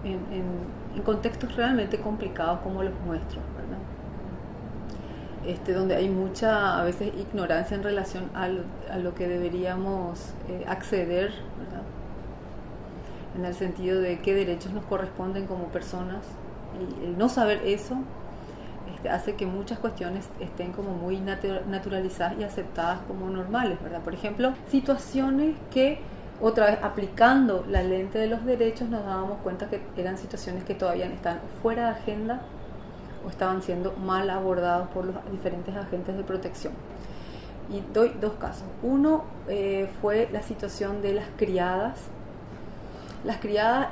en contextos realmente complicados como los nuestros, ¿verdad? Donde hay mucha, a veces, ignorancia en relación a lo que deberíamos acceder, ¿verdad? En el sentido de qué derechos nos corresponden como personas. Y el no saber eso hace que muchas cuestiones estén como muy naturalizadas y aceptadas como normales, ¿verdad? Por ejemplo, situaciones que, otra vez, aplicando la lente de los derechos, nos dábamos cuenta que eran situaciones que todavía están fuera de agenda o estaban siendo mal abordados por los diferentes agentes de protección. Y doy dos casos. Uno fue la situación de las criadas. Las criadas,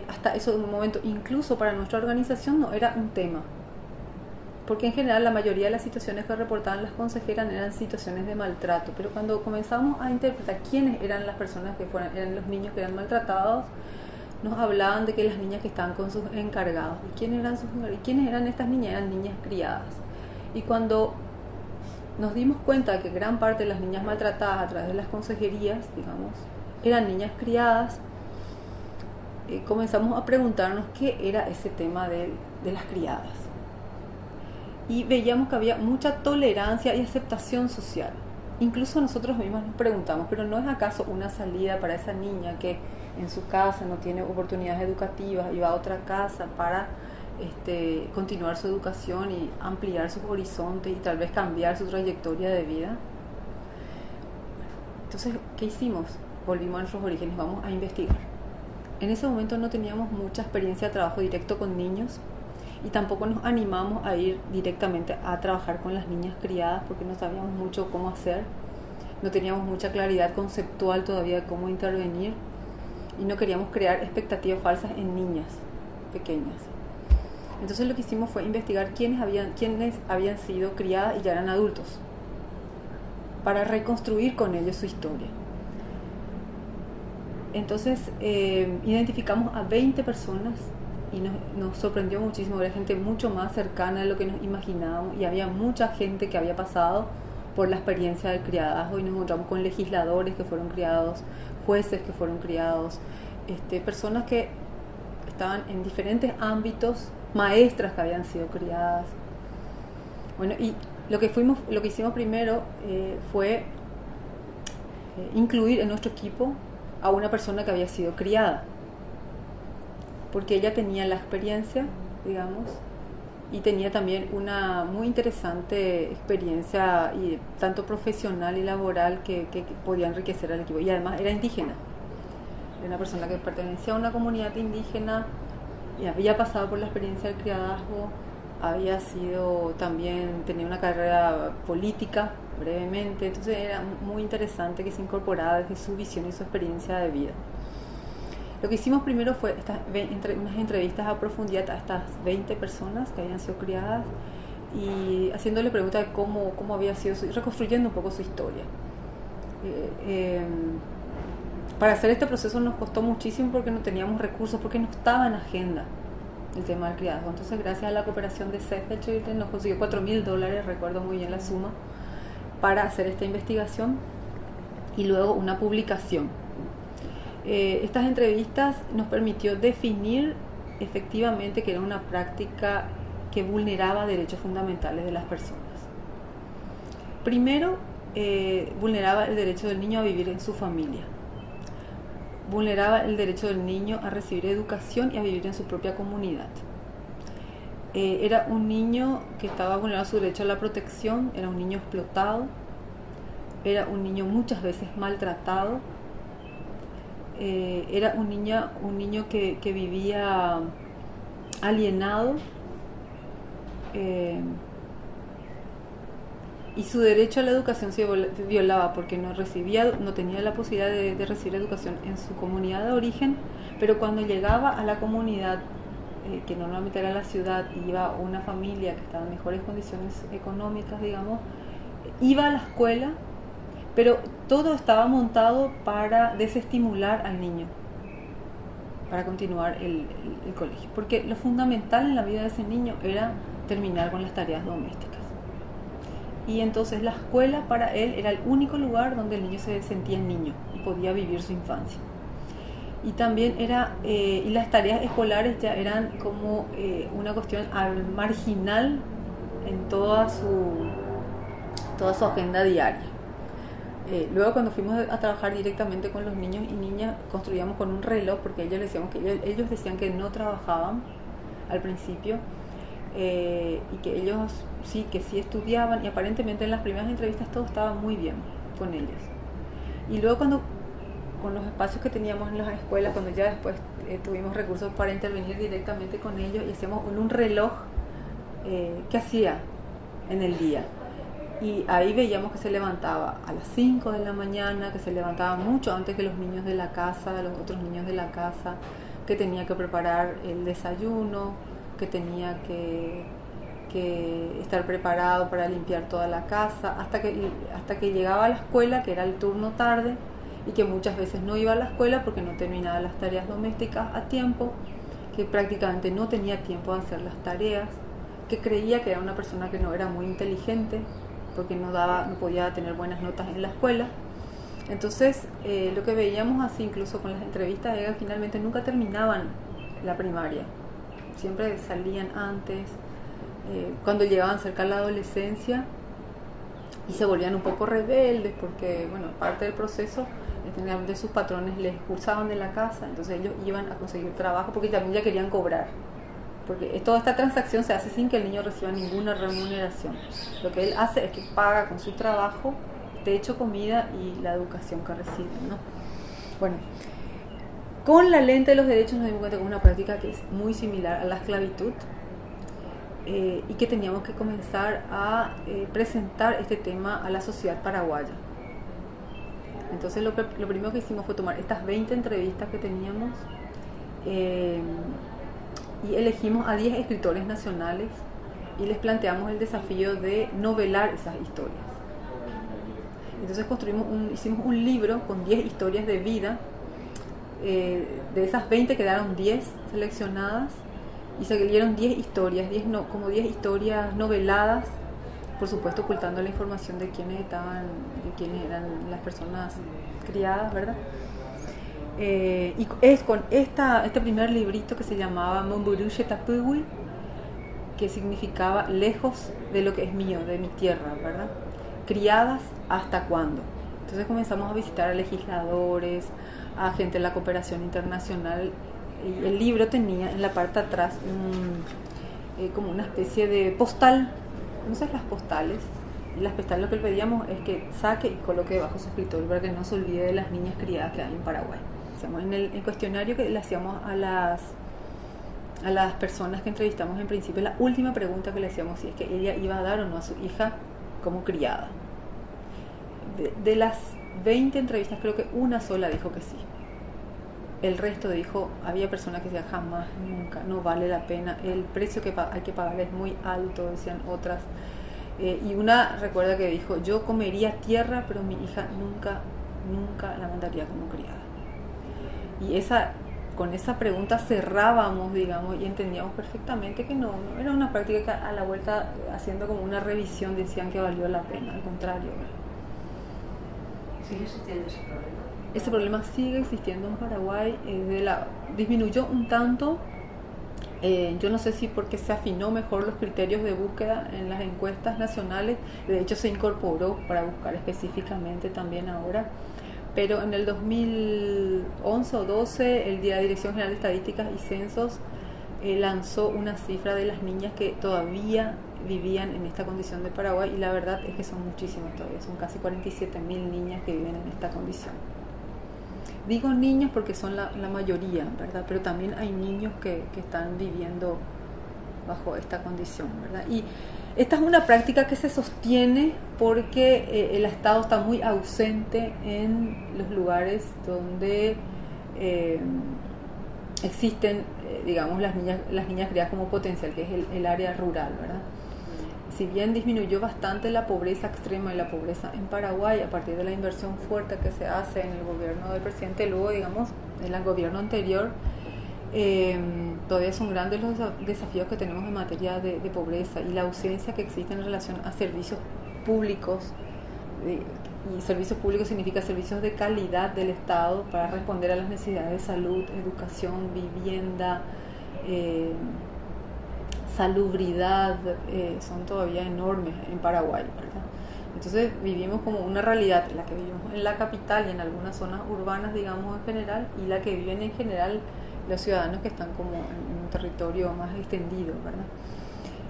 hasta ese momento, incluso para nuestra organización, no era un tema. Porque en general la mayoría de las situaciones que reportaban las consejeras eran situaciones de maltrato. Pero cuando comenzamos a interpretar quiénes eran las personas que eran los niños que eran maltratados, nos hablaban de que las niñas que estaban con sus encargados. ¿Y quiénes eran estas niñas? Eran niñas criadas. Y cuando nos dimos cuenta de que gran parte de las niñas maltratadas a través de las consejerías, digamos, eran niñas criadas, comenzamos a preguntarnos qué era ese tema de las criadas. Y veíamos que había mucha tolerancia y aceptación social. Incluso nosotros mismos nos preguntamos, ¿pero no es acaso una salida para esa niña que en su casa no tiene oportunidades educativas y va a otra casa para continuar su educación y ampliar sus horizontes y tal vez cambiar su trayectoria de vida? Entonces, ¿qué hicimos? Volvimos a nuestros orígenes, vamos a investigar. En ese momento no teníamos mucha experiencia de trabajo directo con niños y tampoco nos animamos a ir directamente a trabajar con las niñas criadas porque no sabíamos mucho cómo hacer, no teníamos mucha claridad conceptual todavía de cómo intervenir y no queríamos crear expectativas falsas en niñas pequeñas. Entonces lo que hicimos fue investigar quiénes habían sido criadas y ya eran adultos para reconstruir con ellos su historia. Entonces identificamos a 20 personas y nos sorprendió muchísimo ver gente mucho más cercana de lo que nos imaginábamos y había mucha gente que había pasado por la experiencia del criadazgo y nos encontramos con legisladores que fueron criados, jueces que fueron criados, personas que estaban en diferentes ámbitos, maestras que habían sido criadas. Bueno, y lo que hicimos primero fue incluir en nuestro equipo a una persona que había sido criada, porque ella tenía la experiencia, digamos, y tenía también una muy interesante experiencia y tanto profesional y laboral que podía enriquecer al equipo. Y además era indígena, era una persona que pertenecía a una comunidad indígena y había pasado por la experiencia del criadazgo, tenía una carrera política brevemente, entonces era muy interesante que se incorporara desde su visión y su experiencia de vida. Lo que hicimos primero fue unas entrevistas a profundidad a estas 20 personas que habían sido criadas y haciéndole preguntas de cómo había sido, reconstruyendo un poco su historia. Para hacer este proceso nos costó muchísimo porque no teníamos recursos, porque no estaba en agenda el tema del criadazgo. Entonces, gracias a la cooperación de Save the Children, nos consiguió $4,000, recuerdo muy bien la suma, para hacer esta investigación y luego una publicación. Estas entrevistas nos permitió definir efectivamente que era una práctica que vulneraba derechos fundamentales de las personas. Primero, vulneraba el derecho del niño a vivir en su familia. Vulneraba el derecho del niño a recibir educación y a vivir en su propia comunidad. Era un niño que estaba vulnerando su derecho a la protección, era un niño explotado, era un niño muchas veces maltratado, era un niño que vivía alienado, y su derecho a la educación se violaba porque no tenía la posibilidad de recibir educación en su comunidad de origen, pero cuando llegaba a la comunidad, que normalmente era la ciudad, y iba una familia que estaba en mejores condiciones económicas, digamos, iba a la escuela, pero todo estaba montado para desestimular al niño para continuar el colegio, porque lo fundamental en la vida de ese niño era terminar con las tareas domésticas. Y entonces la escuela para él era el único lugar donde el niño se sentía niño y podía vivir su infancia. Y también y las tareas escolares ya eran como una cuestión marginal en toda su agenda diaria. Luego cuando fuimos a trabajar directamente con los niños y niñas, construíamos con un reloj, porque ellos decían que no trabajaban al principio, y que ellos que sí estudiaban, y aparentemente en las primeras entrevistas todo estaba muy bien con ellos. Y luego con los espacios que teníamos en las escuelas, cuando ya después tuvimos recursos para intervenir directamente con ellos, y hacíamos un reloj que hacía en el día. Y ahí veíamos que se levantaba a las 5 de la mañana, que se levantaba mucho antes que los niños de la casa, los otros niños de la casa, que tenía que preparar el desayuno, que tenía que estar preparado para limpiar toda la casa, hasta que llegaba a la escuela, que era el turno tarde, y que muchas veces no iba a la escuela porque no terminaba las tareas domésticas a tiempo, que prácticamente no tenía tiempo de hacer las tareas, que creía que era una persona que no era muy inteligente, porque no podía tener buenas notas en la escuela. Entonces lo que veíamos así, incluso con las entrevistas, era que finalmente nunca terminaban la primaria, siempre salían antes, cuando llegaban cerca de la adolescencia, y se volvían un poco rebeldes, porque bueno, parte del proceso de sus patrones les expulsaban de la casa, entonces ellos iban a conseguir trabajo porque también ya querían cobrar, porque toda esta transacción se hace sin que el niño reciba ninguna remuneración. Lo que él hace es que paga con su trabajo techo, comida y la educación que recibe, ¿no? Bueno, con la lente de los derechos nos dimos cuenta que es una práctica que es muy similar a la esclavitud, y que teníamos que comenzar a presentar este tema a la sociedad paraguaya. Entonces lo primero que hicimos fue tomar estas 20 entrevistas que teníamos, y elegimos a 10 escritores nacionales y les planteamos el desafío de novelar esas historias. Entonces hicimos un libro con 10 historias de vida. De esas 20 quedaron 10 seleccionadas y se leyeron 10 historias, 10 historias noveladas, por supuesto ocultando la información de quiénes eran las personas criadas, ¿verdad? Y es con este primer librito que se llamaba Momburuche Tapugui, que significaba lejos de lo que es mío, de mi tierra, ¿verdad? Criadas hasta cuándo. Entonces comenzamos a visitar a legisladores, a gente de la cooperación internacional, y el libro tenía en la parte de atrás como una especie de postal, no sé, las postales. Y las postales, lo que le pedíamos es que saque y coloque bajo su escritorio para que no se olvide de las niñas criadas que hay en Paraguay. En el cuestionario que le hacíamos a las personas que entrevistamos en principio, la última pregunta que le hacíamos si es que ella iba a dar o no a su hija como criada. De las 20 entrevistas, creo que una sola dijo que sí. El resto dijo, había personas que decían jamás, nunca, no vale la pena, el precio que hay que pagar es muy alto, decían otras. Y una recuerda que dijo, yo comería tierra, pero mi hija nunca la mandaría como criada. Y con esa pregunta cerrábamos, digamos, y entendíamos perfectamente que no era una práctica que a la vuelta, haciendo como una revisión, decían que valió la pena, al contrario. ¿Sigue existiendo ese problema? Ese problema sigue existiendo en Paraguay, disminuyó un tanto, yo no sé si porque se afinó mejor los criterios de búsqueda en las encuestas nacionales, de hecho se incorporó para buscar específicamente también ahora, pero en el 2011 o 12 la Dirección General de Estadísticas y Censos lanzó una cifra de las niñas que todavía vivían en esta condición de Paraguay, y la verdad es que son muchísimas todavía, son casi 47.000 niñas que viven en esta condición. Digo niños porque son la mayoría, ¿verdad? Pero también hay niños que están viviendo bajo esta condición, ¿verdad? Y esta es una práctica que se sostiene porque el Estado está muy ausente en los lugares donde existen, digamos, las niñas criadas como potencial, que es el área rural, ¿verdad? Si bien disminuyó bastante la pobreza extrema y la pobreza en Paraguay a partir de la inversión fuerte que se hace en el gobierno del presidente Lugo, digamos, en el gobierno anterior, todavía son grandes los desafíos que tenemos en materia de pobreza y la ausencia que existe en relación a servicios públicos y servicios públicos significa servicios de calidad del Estado para responder a las necesidades de salud, educación, vivienda, salubridad, son todavía enormes en Paraguay, ¿verdad? Entonces vivimos como una realidad, la que vivimos en la capital y en algunas zonas urbanas, digamos, en general, y la que viven en general los ciudadanos que están como en un territorio más extendido, ¿verdad?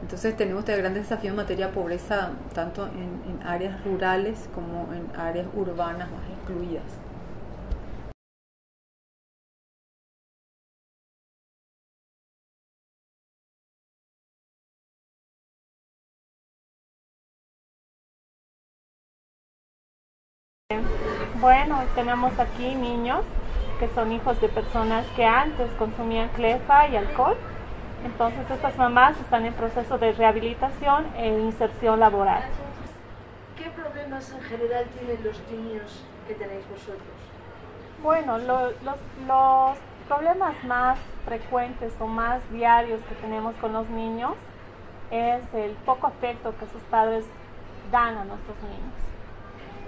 Entonces tenemos este gran desafío en materia de pobreza, tanto en áreas rurales como en áreas urbanas más excluidas. Bueno, tenemos aquí niños que son hijos de personas que antes consumían clefa y alcohol. Entonces estas mamás están en proceso de rehabilitación e inserción laboral. ¿Qué problemas en general tienen los niños que tenéis vosotros? Bueno, los problemas más frecuentes o más diarios que tenemos con los niños es el poco afecto que sus padres dan a nuestros niños.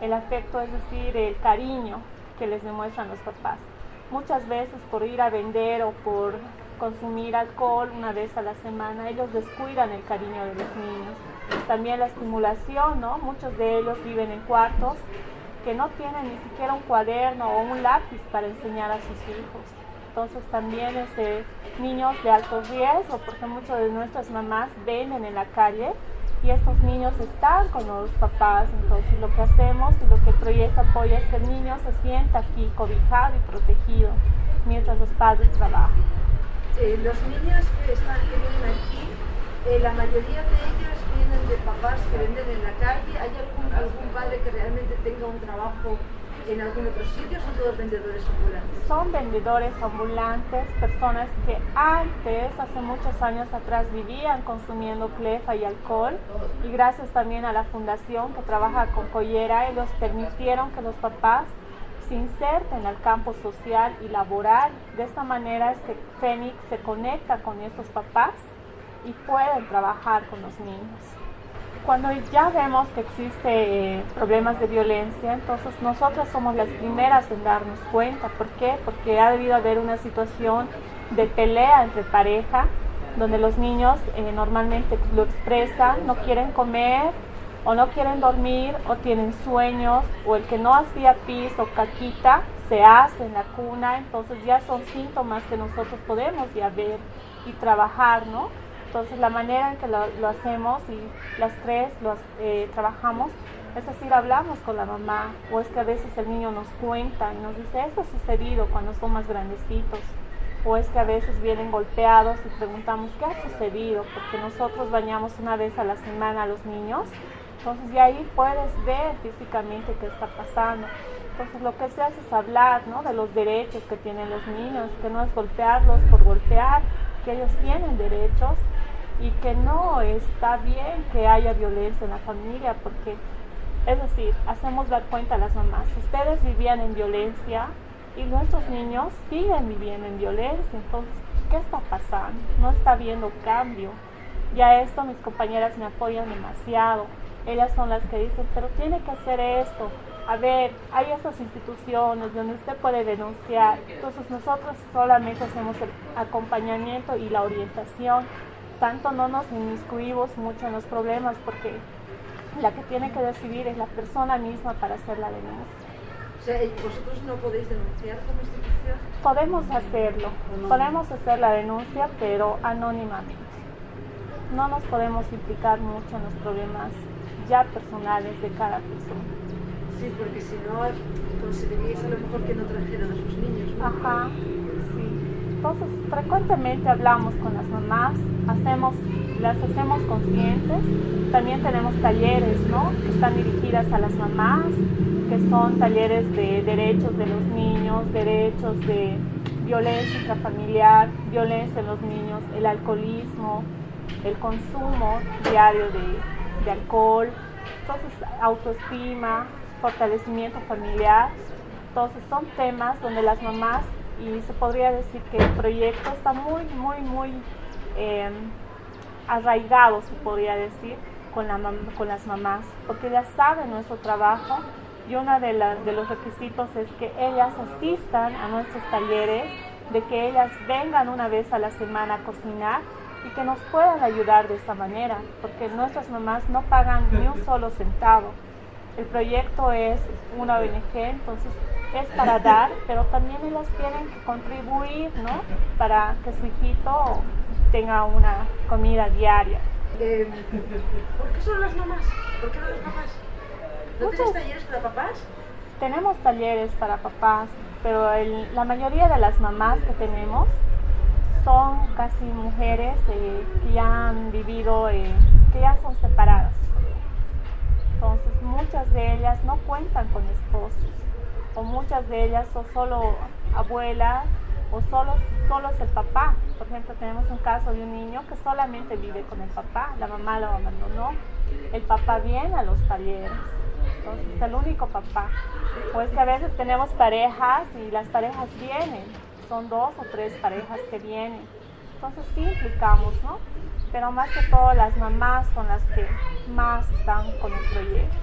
El afecto, es decir, el cariño que les demuestran los papás. Muchas veces por ir a vender o por consumir alcohol una vez a la semana, ellos descuidan el cariño de los niños. También la estimulación, ¿no? Muchos de ellos viven en cuartos que no tienen ni siquiera un cuaderno o un lápiz para enseñar a sus hijos. Entonces también niños de alto riesgo, porque muchas de nuestras mamás venden en la calle y estos niños están con los papás. Entonces lo que hacemos y lo que el proyecto apoya es que el niño se sienta aquí cobijado y protegido mientras los padres trabajan. Los niños que vienen aquí, la mayoría de ellos vienen de papás que venden en la calle. ¿Hay algún padre que realmente tenga un trabajo en algún otro sitio? ¿Son todos vendedores ambulantes? Son vendedores ambulantes, personas que antes, hace muchos años atrás, vivían consumiendo clefa y alcohol, y gracias también a la fundación que trabaja con Collera, ellos permitieron que los papás se inserten al campo social y laboral. De esta manera es que Fénix se conecta con estos papás y pueden trabajar con los niños. Cuando ya vemos que existe problemas de violencia, entonces nosotras somos las primeras en darnos cuenta. ¿Por qué? Porque ha debido haber una situación de pelea entre pareja, donde los niños normalmente lo expresan, no quieren comer, o no quieren dormir, o tienen sueños, o el que no hacía pis o caquita se hace en la cuna. Entonces ya son síntomas que nosotros podemos ya ver y trabajar, ¿no? Entonces la manera en que lo hacemos, y las tres trabajamos, es decir, hablamos con la mamá, o es que a veces el niño nos cuenta y nos dice, esto ha sucedido cuando son más grandecitos, o es que a veces vienen golpeados y preguntamos, ¿qué ha sucedido? Porque nosotros bañamos una vez a la semana a los niños. Entonces de ahí puedes ver físicamente qué está pasando. Entonces lo que se hace es hablar, ¿no?, de los derechos que tienen los niños, que no es golpearlos por golpear, que ellos tienen derechos y que no está bien que haya violencia en la familia, porque, es decir, hacemos dar cuenta a las mamás, ustedes vivían en violencia y nuestros niños siguen viviendo en violencia. Entonces, ¿qué está pasando? No está habiendo cambio. Y a esto mis compañeras me apoyan demasiado. Ellas son las que dicen, pero tiene que hacer esto. A ver, hay estas instituciones donde usted puede denunciar. Entonces nosotros solamente hacemos el acompañamiento y la orientación. Tanto no nos inmiscuimos mucho en los problemas, porque la que tiene que decidir es la persona misma para hacer la denuncia. O sea, ¿vosotros no podéis denunciar como institución? Podemos hacerlo, podemos hacer la denuncia, pero anónimamente. No nos podemos implicar mucho en los problemas ya personales de cada persona. Sí, porque si no, consideraríais a lo mejor que no trajeran a sus niños, ¿no? Ajá, sí. Entonces, frecuentemente hablamos con las mamás, las hacemos conscientes. También tenemos talleres, ¿no?, que están dirigidas a las mamás, que son talleres de derechos de los niños, derechos de violencia intrafamiliar, violencia en los niños, el alcoholismo, el consumo diario de alcohol, entonces autoestima, fortalecimiento familiar. Entonces son temas donde las mamás, y se podría decir que el proyecto está muy arraigado, se podría decir, con las mamás, porque ellas saben nuestro trabajo Y uno de los requisitos es que ellas asistan a nuestros talleres, de que ellas vengan una vez a la semana a cocinar y que nos puedan ayudar de esta manera, porque nuestras mamás no pagan ni un solo centavo. El proyecto es una ONG, entonces es para dar, pero también ellas tienen que contribuir, ¿no? Para que su hijito tenga una comida diaria. ¿Por qué solo las mamás? ¿Por qué no las papás? ¿No tenéis talleres para papás? Tenemos talleres para papás, pero la mayoría de las mamás que tenemos son casi mujeres que ya han vivido, que ya son separadas. Entonces muchas de ellas no cuentan con esposos, o muchas de ellas son solo abuelas, o solo es el papá. Por ejemplo, tenemos un caso de un niño que solamente vive con el papá, la mamá lo abandonó, el papá viene a los talleres, entonces es el único papá. Pues que a veces tenemos parejas y las parejas vienen, son 2 o 3 parejas que vienen, entonces sí implicamos, ¿no? Pero más que todo las mamás son las que más están con el proyecto.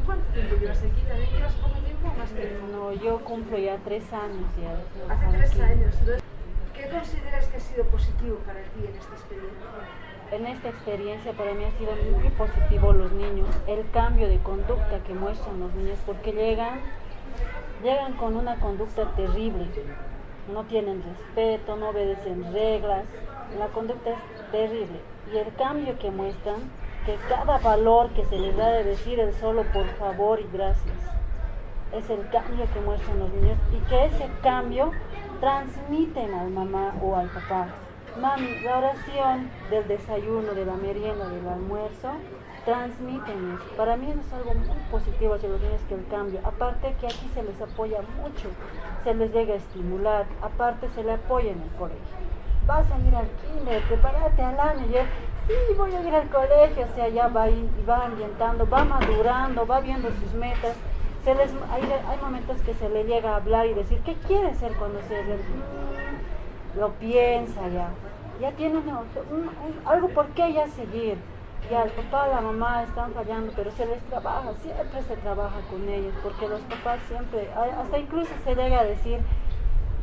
¿Cuánto tiempo llevas aquí? ¿También llevas poco tiempo o más tiempo? No, yo cumplo ya 3 años ya. Hace 3 años. Entonces, ¿qué consideras que ha sido positivo para ti en esta experiencia? En esta experiencia para mí ha sido muy positivo los niños, el cambio de conducta que muestran los niños, porque llegan con una conducta terrible, no tienen respeto, no obedecen reglas, la conducta es terrible, y el cambio que muestran, que cada valor que se les da de decir el solo por favor y gracias, es el cambio que muestran los niños, y que ese cambio transmiten al mamá o al papá. Mami, la oración del desayuno, de la merienda, del almuerzo, transmiten eso. Para mí es algo muy positivo hacia los niños, que el cambio, aparte que aquí se les apoya mucho, se les llega a estimular, aparte se le apoya en el colegio. Vas a ir al kinder, prepárate al año, y él, sí, voy a ir al colegio, o sea, ya va ambientando, va madurando, va viendo sus metas. Hay momentos que se le llega a hablar y decir, ¿qué quiere ser cuando sea grande? Lo piensa ya tiene algo por qué ya seguir. Ya el papá, la mamá están fallando, pero se les trabaja, siempre se trabaja con ellos, porque los papás siempre, hasta incluso se llega a decir,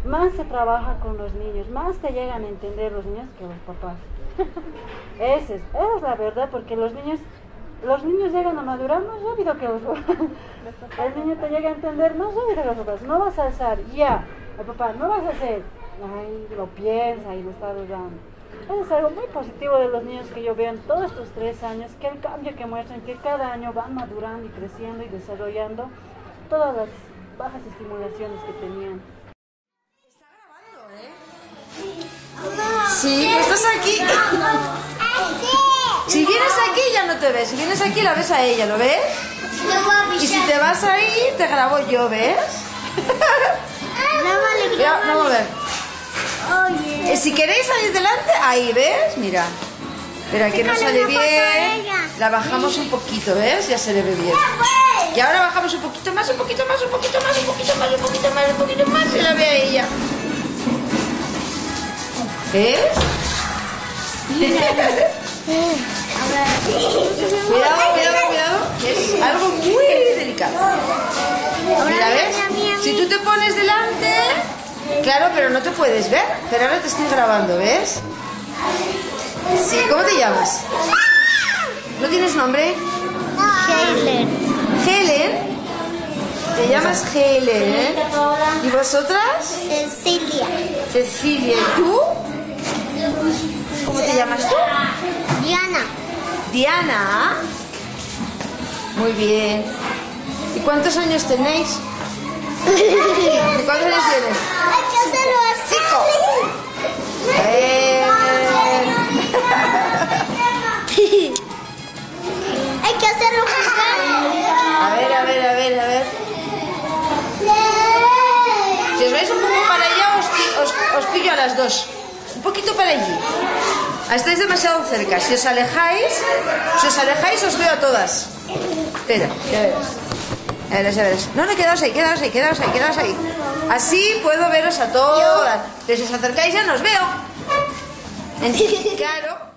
más se trabaja con los niños, más te llegan a entender los niños que los papás. Esa es la verdad, porque los niños llegan a madurar más rápido que los papás. El niño te llega a entender más rápido que los papás. No vas a alzar, ya, el papá, no vas a hacer, ay, lo piensa y lo está dudando. Eso es algo muy positivo de los niños que yo veo en todos estos 3 años, que el cambio que muestran, que cada año van madurando y creciendo y desarrollando todas las bajas estimulaciones que tenían. Está grabando, ¿eh? Sí, estás aquí. Si vienes aquí ya no te ves, si vienes aquí la ves a ella, ¿lo ves? Y si te vas ahí, te grabo yo, ¿ves? Ya, vamos a ver. Si queréis salir delante, ahí, ¿ves? Mira. Pero que no sale bien. La bajamos un poquito, ¿ves? Ya se le ve bien. Y ahora bajamos un poquito más, un poquito más, un poquito más, un poquito más, un poquito más, un poquito más. Se la ve a ella. ¿Ves? Cuidado. Es algo muy delicado. Mira, ¿ves? Si tú te pones delante, claro, pero no te puedes ver. Pero ahora te estoy grabando, ¿ves? Sí, ¿cómo te llamas? ¿No tienes nombre? Helen. ¿Helen? Te llamas Helen, ¿eh? ¿Y vosotras? Cecilia. Cecilia. ¿Y tú? ¿Cómo te llamas tú? Diana. Diana. Muy bien. ¿Y cuántos años tenéis? ¿Y cuántos años tienes? Hay que hacerlo así. 5. Hay que hacerlo A ver. Si os vais un poco para allá, os pillo a las 2. Un poquito para allí. Estáis demasiado cerca. Si os alejáis, os veo a todas. Espera, ya verás. No, quedaos ahí. Así puedo veros a todas. Pero si os acercáis ya no os veo. Claro.